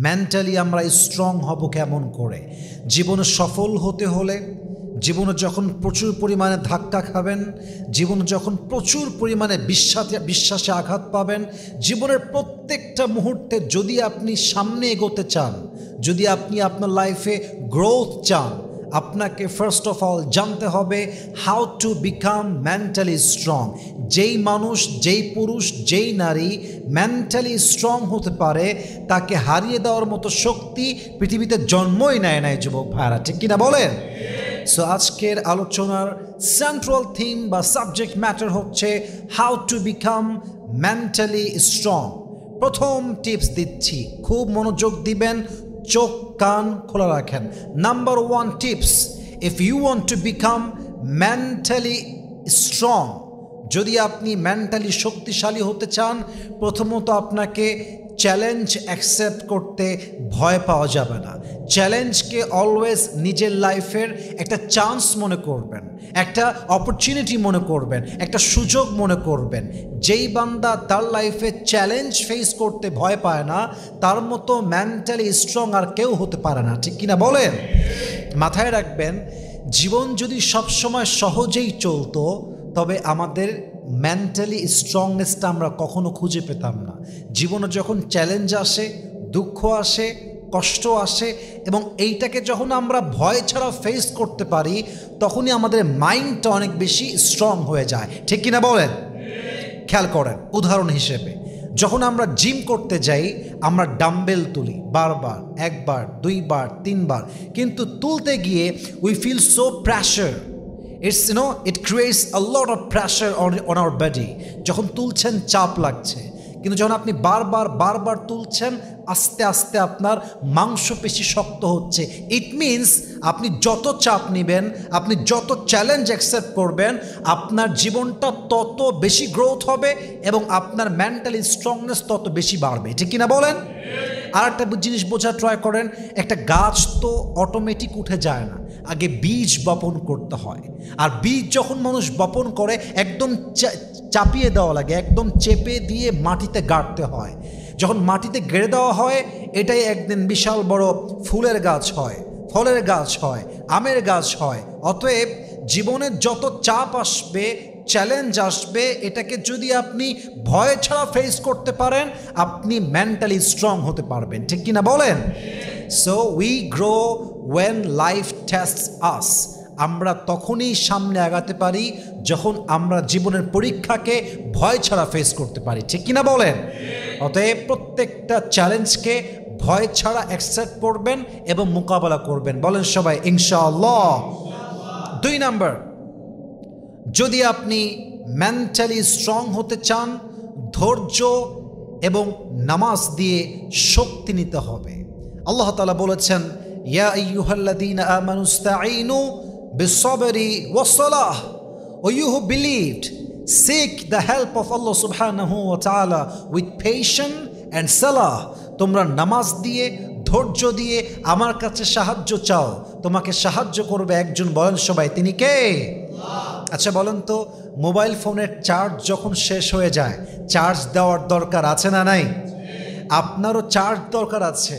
Mentally আমরা strong হব কেমন করে? জীবনে সফল হতে হলে, জীবনে যখন প্রচুর পরিমাণে ধাক্কা খাবেন, জীবনে যখন প্রচুর পরিমাণে বিশ্বাসে আঘাত পাবেন, জীবনের প্রত্যেকটা মুহূর্তে যদি আপনি সামনে এগোতে চান, যদি আপনি আপনার লাইফে গ্রোথ চান, আপনাকে ফার্স্ট অফ অল জানতে হবে how to become mentally strong. যেই মানুষ, যেই পুরুষ, যেই নারী মেন্টালি স্ট্রং হতে পারে, তাকে হারিয়ে দেওয়ার মতো শক্তি পৃথিবীতে জন্মই নেয় নাই যুবক ভাইরা, ঠিক কিনা বলেন? সো আজকের আলোচনার সেন্ট্রাল থিম বা সাবজেক্ট ম্যাটার হচ্ছে how to become mentally strong. প্রথম টিপস দিচ্ছি, খুব মনোযোগ দিবেন, চোখ কান খোলা রাখেন। Number 1 tips, if you want to become mentally strong, যদি আপনি মেন্টালি শক্তিশালী হতে চান, প্রথমত আপনাকে চ্যালেঞ্জ অ্যাকসেপ্ট করতে ভয় পাওয়া যাবে না। চ্যালেঞ্জকে অলওয়েজ নিজের লাইফের একটা চান্স মনে করবেন, একটা অপরচুনিটি মনে করবেন, একটা সুযোগ মনে করবেন। যেই বান্দা তার লাইফে চ্যালেঞ্জ ফেস করতে ভয় পায় না, তার মতো মেন্টালি স্ট্রং আর কেউ হতে পারে না, ঠিক কিনা বলেন? মাথায় রাখবেন, জীবন যদি সবসময় সহজেই চলতো, তবে আমাদের মেন্টালি স্ট্রংনেসটা আমরা কখনো খুঁজে পেতাম না। জীবনে যখন চ্যালেঞ্জ আসে, দুঃখ আসে, কষ্ট আসে, এবং এইটাকে যখন আমরা ভয় ছাড়া ফেস করতে পারি, তখনই আমাদের মাইন্ডটা অনেক বেশি স্ট্রং হয়ে যায়, ঠিক কিনা বলেন? খেয়াল করেন, উদাহরণ হিসেবে যখন আমরা জিম করতে যাই, আমরা ডাম্বেল তুলি বারবার, 1 বার 2 বার 3 বার, কিন্তু তুলতে গিয়ে we feel so pressure. It creates a lot of pressure on our body. যখন তুলছেন চাপ লাগছে, কিন্তু যখন আপনি বারবার তুলছেন, আস্তে আস্তে আপনার মাংসপেশি শক্ত হচ্ছে। ইট মিনস আপনি যত চাপ নেবেন, আপনি যত চ্যালেঞ্জ অ্যাকসেপ্ট করবেন, আপনার জীবনটা তত বেশি গ্রোথ হবে এবং আপনার মেন্টালি স্ট্রংনেস তত বেশি বাড়বে, ঠিক কিনা বলেন? আর একটা জিনিস বোঝা ট্রাই করেন, একটা গাছ তো অটোমেটিক উঠে যায় না, আগে বীজ বপন করতে হয়। আর বীজ যখন মানুষ বপন করে, একদম চাপিয়ে দেওয়া লাগে, একদম চেপে দিয়ে মাটিতে গাড়তে হয়। যখন মাটিতে গেড়ে দেওয়া হয়, এটাই একদিন বিশাল বড় ফুলের গাছ হয়, ফলের গাছ হয়, আমের গাছ হয়। অতএব জীবনে যত চাপ আসবে, চ্যালেঞ্জ আসবে, এটাকে যদি আপনি ভয় ছাড়া ফেস করতে পারেন, আপনি মেন্টালি স্ট্রং হতে পারবেন, ঠিক কিনা বলেন? So we grow when life tests us. আমরা তখনই সামনে আগাতে পারি যখন আমরা জীবনের পরীক্ষাকে ভয় ছাড়া ফেস করতে পারি, ঠিক কিনা বলেন? অতএব প্রত্যেকটা চ্যালেঞ্জকে ভয় ছাড়া অ্যাকসেপ্ট করবেন এবং মোকাবেলা করবেন। বলেন সবাই ইনশাআল্লাহ। 2 নাম্বার, যদি আপনি মেন্টালি স্ট্রং হতে চান, ধৈর্য এবং নামাজ দিয়ে শক্তি নিতে হবে। আল্লাহ তাআলা বলেছেন, ইয়া আইয়ুহাল্লাযীনা আমানু ইসতাঈনু বিস-সাবরি ওয়াস-সালাহ O you who believed seek the help of Allah সুবহানাহু ওয়া তাআলা উইথ পেশেন্স অ্যান্ড সালাহ। তোমরা নামাজ দিয়ে, ধৈর্য দিয়ে আমার কাছে সাহায্য চাও, তোমাকে সাহায্য করবে একজন। বলেন সবাই, তিনি কে? আচ্ছা বলেন তো, মোবাইল ফোনের চার্জ যখন শেষ হয়ে যায়, চার্জ দেওয়ার দরকার আছে না নাই? আপনারও চার্জ দরকার আছে।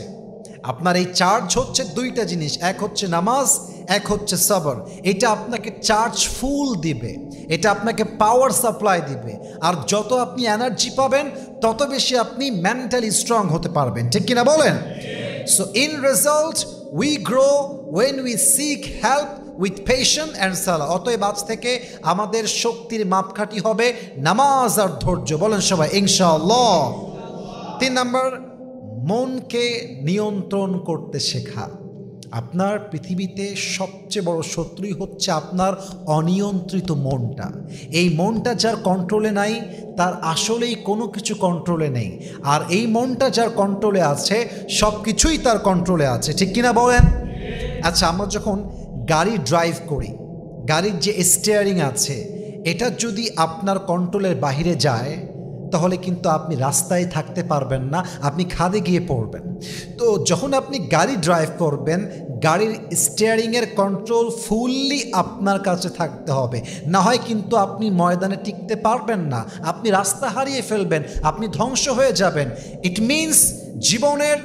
আপনার এই চার্জ হচ্ছে 2টা জিনিস, এক হচ্ছে নামাজ, এক হচ্ছে সবর। এটা আপনাকে চার্জ ফুল দিবে, এটা আপনাকে পাওয়ার সাপ্লাই দিবে। আর যত আপনি এনার্জি পাবেন, তত বেশি আপনি মেন্টালি স্ট্রং হতে পারবেন, ঠিক কিনা বলেন? So in result we grow when we seek help with patience and সালাহ। অতএব আজ থেকে আমাদের শক্তির মাপকাঠি হবে নামাজ আর ধৈর্য। বলেন সবাই ইনশাআল্লাহ। 3 নাম্বার, মনকে নিয়ন্ত্রণ করতে শেখা। আপনার পৃথিবীতে সবচেয়ে বড় শত্রুই হচ্ছে আপনার অনিয়ন্ত্রিত মনটা। এই মনটা যার কন্ট্রোলে নাই, তার আসলেই কোনো কিছু কন্ট্রোলে নেই। আর এই মনটা যার কন্ট্রোলে আছে, সব কিছুই তার কন্ট্রোলে আছে, ঠিক কিনা বলেন? আচ্ছা, আমরা যখন গাড়ি ড্রাইভ করি, গাড়ির যে স্টিয়ারিং আছে, এটা যদি আপনার কন্ট্রোলের বাহিরে যায়, তাহলে কিন্তু আপনি রাস্তায় থাকতে পারবেন না, আপনি খাদে গিয়ে পড়বেন। তো যখন আপনি গাড়ি ড্রাইভ করবেন, গাড়ির স্টিয়ারিংয়ের কন্ট্রোল ফুললি আপনার কাছে থাকতে হবে, না হয় কিন্তু আপনি ময়দানে টিকতে পারবেন না, আপনি রাস্তা হারিয়ে ফেলবেন, আপনি ধ্বংস হয়ে যাবেন। ইট মিনস জীবনের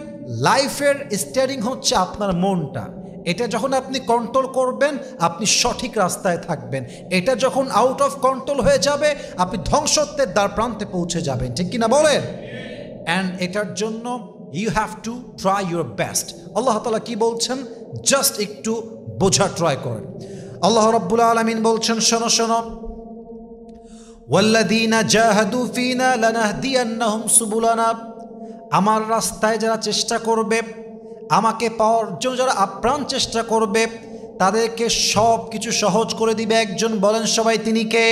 লাইফের স্টিয়ারিং হচ্ছে আপনার মনটা। এটা যখন আপনি কন্ট্রোল করবেন আপনি সঠিক রাস্তায় থাকবেন। এটা যখন আউট অফ কন্ট্রোল হয়ে যাবে আপনি ধ্বংসত্বের দ্বার প্রান্তে পৌঁছে যাবেন, ঠিক কিনা বলেন? অ্যান্ড এটার জন্য you have to try your best. আল্লাহ তাআলা কি বলছেন? জাস্ট একটু বোঝা ট্রাই করেন। আল্লাহ রাব্বুল আলামিন বলছেন, শোনো শোনো, ওয়াল্লাযীনা জাহাদু ফীনা লানাহদিয়ান্নাহুম সুবুলানা, আমার রাস্তায় যারা চেষ্টা করবে, আমাকে পাওয়ার জন্য যারা আপ্রাণ চেষ্টা করবে, তাদেরকে সব কিছু সহজ করে দিবে একজন। বলেন সবাই, তিনি কে?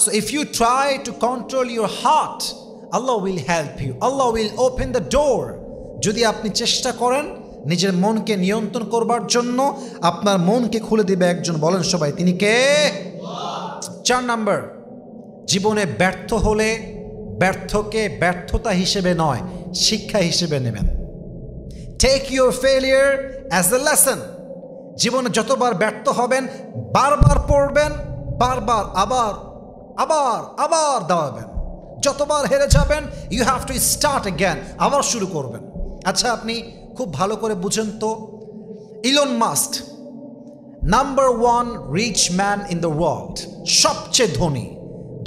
So if you try to control your heart, Allah will help you, Allah will open the door. যদি আপনি চেষ্টা করেন নিজের মনকে নিয়ন্ত্রণ করবার জন্য, আপনার মনকে খুলে দিবে একজন। বলেন সবাই, তিনি কে? 4 নাম্বার, জীবনে ব্যর্থ হলে ব্যর্থকে ব্যর্থতা হিসেবে নয়, শিক্ষা হিসেবে নেবেন। Take your failure as a lesson. জীবনে যতবার ব্যর্থ হবেন বারবার পড়বেন, বারবার আবার আবার আবার দাঁড়াবেন। যতবার হেরে যাবেন you have to start again, আবার শুরু করবেন। আচ্ছা, আপনি খুব ভালো করে বুঝেন তো, Elon Musk number 1 rich man in the world, সবচেয়ে ধনী,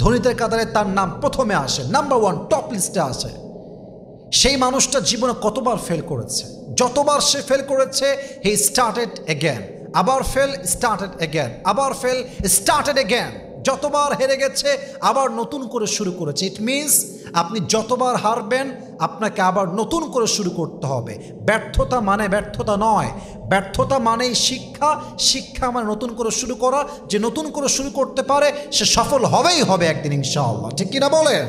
ধনীদের কাতারে তার নাম প্রথমে আসে, নাম্বার 1 টপ লিস্টে আসে। সেই মানুষটা জীবনে কতবার ফেল করেছে? যতবার সে ফেল করেছে হি স্টার্টেড অ্যাগেন, আবার ফেল, স্টার্টেড অ্যাগেন, আবার ফেল, স্টার্টেড অ্যাগেন। যতবার হেরে গেছে আবার নতুন করে শুরু করেছে। ইট মিনস আপনি যতবার হারবেন আপনাকে আবার নতুন করে শুরু করতে হবে। ব্যর্থতা মানে ব্যর্থতা নয়, ব্যর্থতা মানেই শিক্ষা, শিক্ষা মানে নতুন করে শুরু করা। যে নতুন করে শুরু করতে পারে সে সফল হবেই হবে একদিন ইনশাআল্লাহ, ঠিক কিনা বলেন?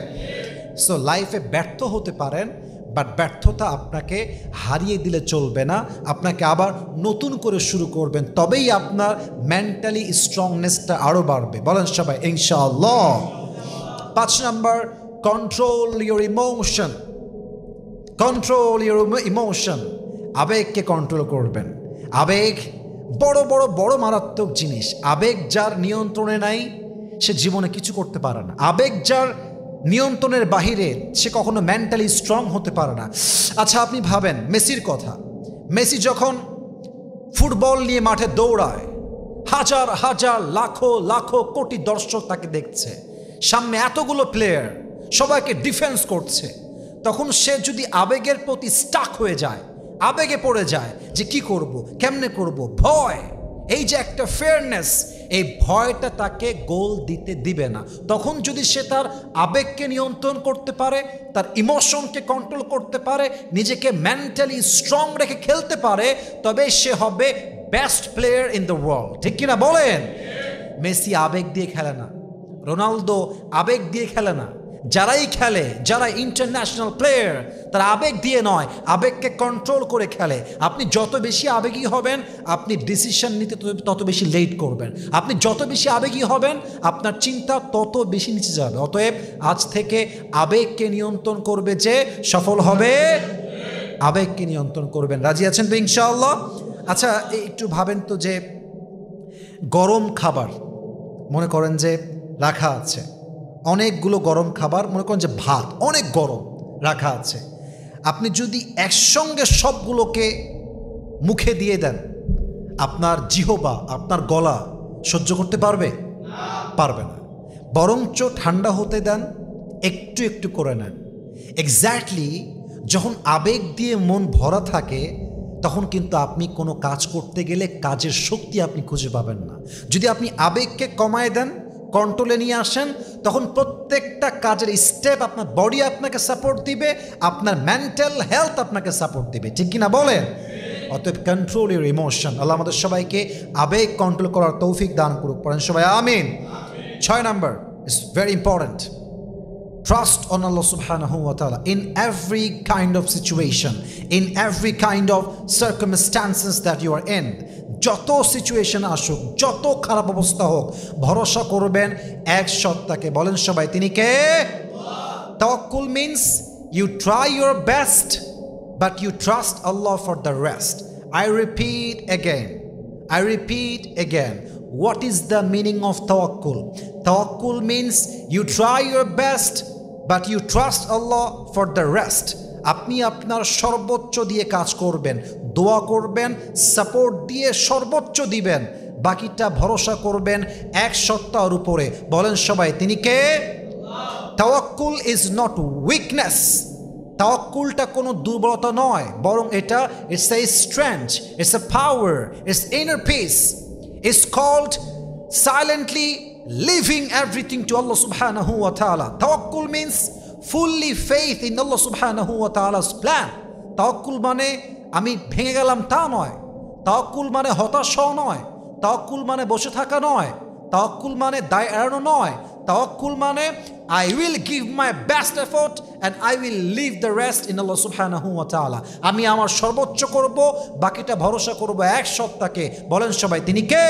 সো লাইফে ব্যর্থ হতে পারেন, বাট ব্যর্থতা আপনাকে হারিয়ে দিলে চলবে না, আপনাকে আবার নতুন করে শুরু করবেন, তবেই আপনার মেন্টালি স্ট্রংনেসটা আরও বাড়বে। বলেন সবাই ইনশাআল্লাহ। 5 number, control your emotion. Control your emotion, আবেগকে কন্ট্রোল করবেন। আবেগ বড় বড় বড় মারাত্মক জিনিস। আবেগ যার নিয়ন্ত্রণে নাই সে জীবনে কিছু করতে পারে না। আবেগ যার নিয়ন্ত্রণের বাহিরে সে কখনো মেন্টালি স্ট্রং হতে পারে না। আচ্ছা, আপনি ভাবেন মেসির কথা। মেসি যখন ফুটবল নিয়ে মাঠে দৌড়ায়, হাজার হাজার লাখো লাখো কোটি দর্শক তাকে দেখছে, সামনে এতগুলো প্লেয়ার সবাইকে ডিফেন্স করছে, তখন সে যদি আবেগের প্রতি স্টাক হয়ে যায়, আবেগে পড়ে যায় যে কি করব, কেমনে করব, ভয়, এই যে একটা ফেয়ারনেস, এই ভয়টা তাকে গোল দিতে দিবে না। তখন যদি সে তার আবেগকে নিয়ন্ত্রণ করতে পারে, তার ইমোশনকে কন্ট্রোল করতে পারে, নিজেকে মেন্টালি স্ট্রং রেখে খেলতে পারে, তবে সে হবে best player in the world, ঠিক কিনা বলেন? মেসি আবেগ দিয়ে খেলে না, রোনালদো আবেগ দিয়ে খেলে না। যারাই খেলে, যারা ইন্টারন্যাশনাল প্লেয়ার, তারা আবেগ দিয়ে নয়, আবেগকে কন্ট্রোল করে খেলে। আপনি যত বেশি আবেগী হবেন আপনি ডিসিশন নিতে তত বেশি লেট করবেন। আপনি যত বেশি আবেগী হবেন আপনার চিন্তা তত বেশি নিচে যাবে। অতএব আজ থেকে আবেগকে নিয়ন্ত্রণ করবে যে সফল হবে, আবেগকে নিয়ন্ত্রণ করবেন। রাজি আছেন তো ইনশাআল্লাহ? আচ্ছা, একটু ভাবেন তো যে গরম খাবার মনে করেন যে রাখা আছে, অনেকগুলো গরম খাবার, মনে করেন যে ভাত অনেক গরম রাখা আছে, আপনি যদি একসঙ্গে সবগুলোকে মুখে দিয়ে দেন আপনার জিহবা, আপনার গলা সহ্য করতে পারবে? পারবে না। বরঞ্চ ঠান্ডা হতে দেন, একটু একটু করে নেন। এক্স্যাক্টলি যখন আবেগ দিয়ে মন ভরা থাকে তখন কিন্তু আপনি কোনো কাজ করতে গেলে কাজের শক্তি আপনি খুঁজে পাবেন না। যদি আপনি আবেগকে কমায় দেন, কন্ট্রোলে নিয়ে আসেন, তখন প্রত্যেকটা কাজের স্টেপ আপনার বডি আপনাকে সাপোর্ট দিবে, আপনার মেন্টাল হেলথ আপনাকে সাপোর্ট দিবে, ঠিক কিনা বলেন? অতএব কন্ট্রোল ইউর ইমোশন। আল্লাহ আমাদের সবাইকে আবেগ কন্ট্রোল করার তৌফিক দান করুক। পড়েন সবাই আমিন। 6 number is very important, trust on Allah subhanahu wa ta'ala in every kind of situation, in every kind of circumstances that you are in. যত সিচুয়েশন আসুক, যত খারাপ অবস্থা হোক, ভরসা করবেন এক সত্তাকে। বলেন সবাই তিনি কে? তাওয়াক্কুল means you try your best but you trust Allah for the rest. I repeat again, what is the meaning of tawakkul? Tawakkul means you try your best but you trust Allah for the rest. আপনি আপনার সর্বোচ্চ দিয়ে কাজ করবেন, দোয়া করবেন, support দিয়ে সর্বোচ্চ দিবেন, বাকিটা ভরসা করবেন এক সত্তার উপরে। বলেন সবাই, তিনি কে? তাওয়াক্কুল ইজ নট উইকনেস। তাওয়াক্কুলটা কোনো দুর্বলতা নয়, বরং এটা it's a strength, it's a power, it's inner peace. It's called silently leaving everything to Allah subhanahu wa ta'ala. Tawakkul means fully faith in Allah subhanahu wa ta'ala's plan. তাওয়াক্কুল মানে আমি ভেঙে গেলাম তা নয়। তাওয়াক্কুল মানে হতাশ হওয়া নয়। তাওয়াক্কুল মানে বসে থাকা নয়। তাওয়াক্কুল মানে দায় এড়ানো নয়। তাওয়াক্কুল মানে I will give my best effort and I will leave the rest in Allah subhanahu wa ta'ala. আমি আমার সর্বোচ্চ করব, বাকিটা ভরসা করব এক সত্তাকে। বলেন সবাই, তিনি কে?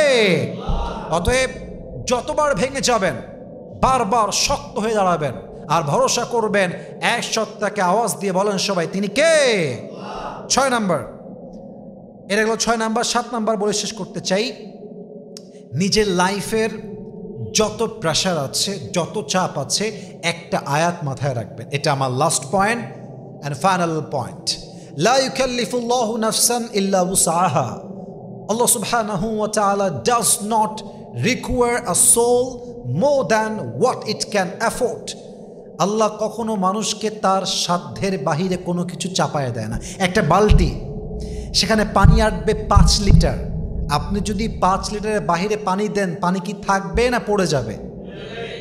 অতএব যতবার ভেঙে যাবেন বারবার শক্ত হয়ে দাঁড়াবেন আর ভরসা করবেন এক সত্তাকে। আওয়াজ দিয়ে বলেন সবাই, তিনি কে? 6 নাম্বার, এটা গেল 6 নাম্বার। 7 নাম্বার বলে শেষ করতে চাই। নিজের লাইফের যত প্রেশার আছে, যত চাপ আছে, একটা আয়াত মাথায় রাখবেন। এটা আমার last point and final point. লা ইউকাল্লিফুল্লাহু নাফসান ইল্লা উসআহা। Allah subhanahu wa ta'ala does not require a soul more than what it can afford. আল্লাহ কখনো মানুষকে তার সাধ্যের বাহিরে কোনো কিছু চাপায় দেয় না। একটা বালতি, সেখানে পানি আটবে 5 লিটার। আপনি যদি 5 লিটারের বাহিরে পানি দেন, পানি কি থাকবে না পড়ে যাবে?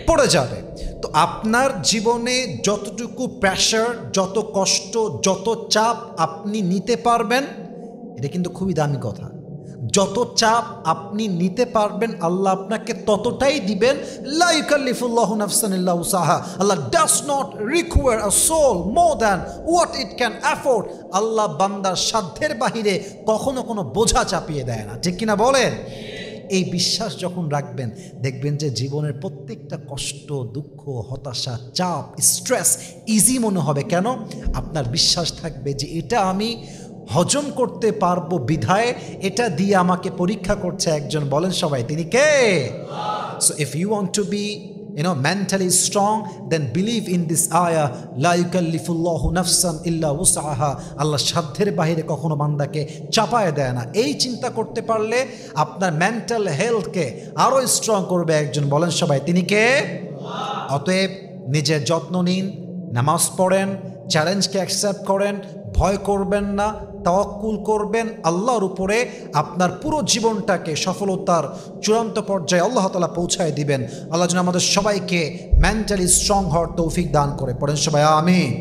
পড়ে যাবে। তো আপনার জীবনে যতটুকু প্রেশার, যত কষ্ট, যত চাপ আপনি নিতে পারবেন, এটা কিন্তু খুবই দামি কথা। যত চাপ আপনি নিতে পারবেন আল্লাহ আপনাকে ততটাই দিবেন। লা ইউকাল্লিফুল্লাহু নাফসান ইল্লা উসআহা। Allah does not require a soul more than what it can afford. আল্লাহ বান্দার সাধ্যের বাহিরে কখনো কোনো বোঝা চাপিয়ে দেয় না, ঠিক কিনা বলেন? এই বিশ্বাস যখন রাখবেন, দেখবেন যে জীবনের প্রত্যেকটা কষ্ট, দুঃখ, হতাশা, চাপ, স্ট্রেস ইজি মনে হবে। কেন? আপনার বিশ্বাস থাকবে যে এটা আমি হজম করতে পারবো, বিধায় এটা দিয়ে আমাকে পরীক্ষা করছে একজন। বলেন সবাই, তিনি কে? So if you want to be mentally strong, then believe in this ayah, la yukallifullahu nafsan illa wus'aha. আল্লাহ সাধ্যের বাহিরে কখনো বান্দাকে চাপায় দেয় না। এই চিন্তা করতে পারলে আপনার মেন্টাল হেলথকে আরো স্ট্রং করবে একজন। বলেন সবাই, তিনি কে? অতএব নিজের যত্ন নিন, নামাজ পড়েন, চ্যালেঞ্জকে অ্যাকসেপ্ট করেন, ভয় করবেন না, তাওয়াক্কুল করবেন আল্লাহর উপরে। আপনার পুরো জীবনটাকে সফলতার চূড়ান্ত পর্যায়ে আল্লাহ তাআলা পৌঁছায় দিবেন। আল্লাহ যেন আমাদের সবাইকে মেন্টালি স্ট্রং হওয়ার তৌফিক দান করে। পড়েন সবাই, আমিন।